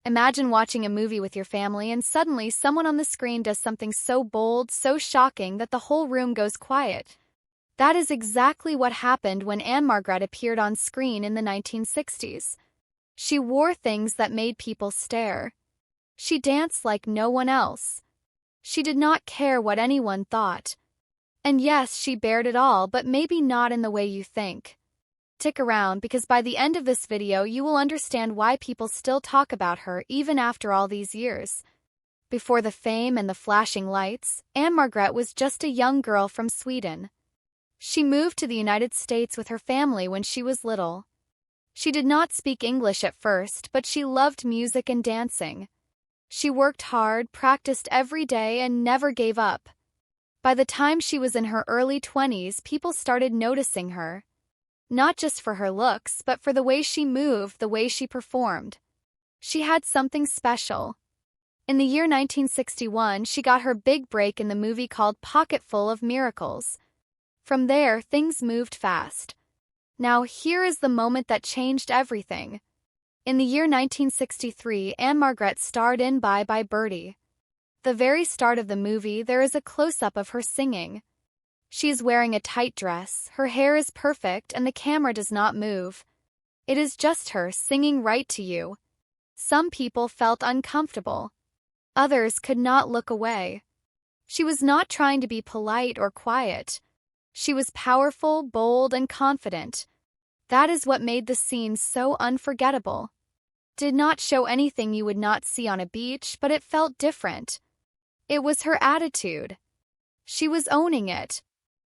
Imagine watching a movie with your family and suddenly someone on the screen does something so bold, so shocking that the whole room goes quiet. That is exactly what happened when Ann-Margret appeared on screen in the 1960s. She wore things that made people stare. She danced like no one else. She did not care what anyone thought. And yes, she bared it all, but maybe not in the way you think. Stick around because by the end of this video you will understand why people still talk about her even after all these years. Before the fame and the flashing lights, Ann-Margret was just a young girl from Sweden. She moved to the United States with her family when she was little. She did not speak English at first, but she loved music and dancing. She worked hard, practiced every day, and never gave up. By the time she was in her early 20s, people started noticing her. Not just for her looks, but for the way she moved, the way she performed. She had something special. In the year 1961, she got her big break in the movie called Pocketful of Miracles. From there, things moved fast. Now, here is the moment that changed everything. In the year 1963, Ann-Margret starred in Bye Bye Birdie. The very start of the movie, there is a close-up of her singing. She is wearing a tight dress, her hair is perfect, and the camera does not move. It is just her singing right to you. Some people felt uncomfortable. Others could not look away. She was not trying to be polite or quiet. She was powerful, bold, and confident. That is what made the scene so unforgettable. Did not show anything you would not see on a beach, but it felt different. It was her attitude. She was owning it.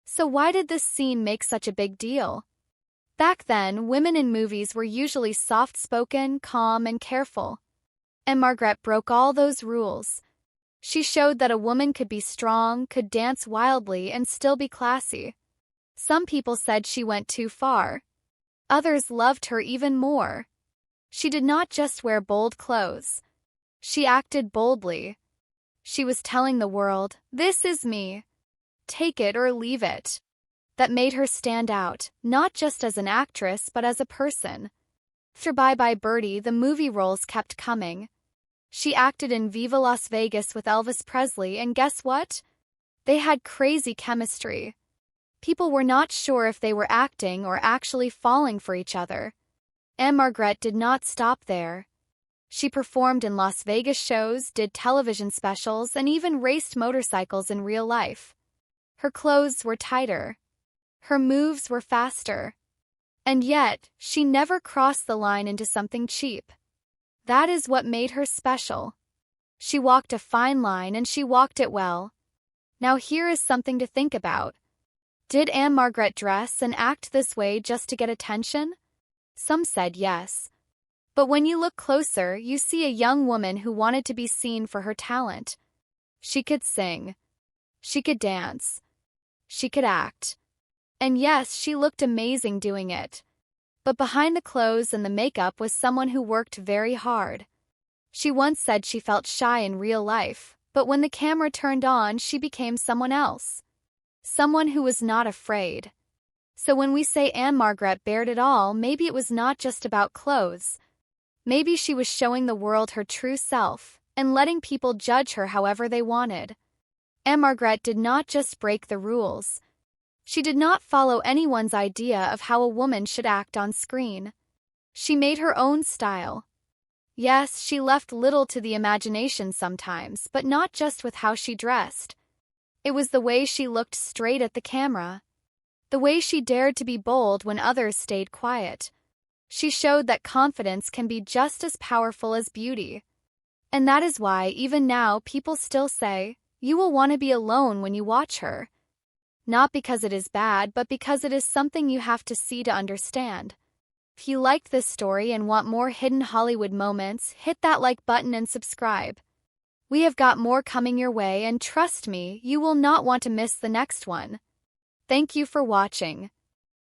So why did this scene make such a big deal? Back then, women in movies were usually soft-spoken, calm, and careful. Ann-Margret broke all those rules. She showed that a woman could be strong, could dance wildly, and still be classy. Some people said she went too far. Others loved her even more. She did not just wear bold clothes. She acted boldly. She was telling the world, "This is me. Take it or leave it." That made her stand out, not just as an actress but as a person. After Bye Bye Birdie, the movie roles kept coming. She acted in Viva Las Vegas with Elvis Presley, and guess what? They had crazy chemistry. People were not sure if they were acting or actually falling for each other. Ann-Margret did not stop there. She performed in Las Vegas shows, did television specials, and even raced motorcycles in real life. Her clothes were tighter. Her moves were faster. And yet, she never crossed the line into something cheap. That is what made her special. She walked a fine line and she walked it well. Now here is something to think about. Did Ann-Margret dress and act this way just to get attention? Some said yes. But when you look closer, you see a young woman who wanted to be seen for her talent. She could sing. She could dance. She could act. And yes, she looked amazing doing it. But behind the clothes and the makeup was someone who worked very hard. She once said she felt shy in real life, but when the camera turned on, she became someone else. Someone who was not afraid. So when we say Ann-Margret bared it all, maybe it was not just about clothes. Maybe she was showing the world her true self and letting people judge her however they wanted. Ann-Margret did not just break the rules. She did not follow anyone's idea of how a woman should act on screen. She made her own style. Yes, she left little to the imagination sometimes, but not just with how she dressed. It was the way she looked straight at the camera. The way she dared to be bold when others stayed quiet. She showed that confidence can be just as powerful as beauty. And that is why, even now, people still say, you will want to be alone when you watch her. Not because it is bad, but because it is something you have to see to understand. If you liked this story and want more hidden Hollywood moments, hit that like button and subscribe. We have got more coming your way, and trust me, you will not want to miss the next one. Thank you for watching.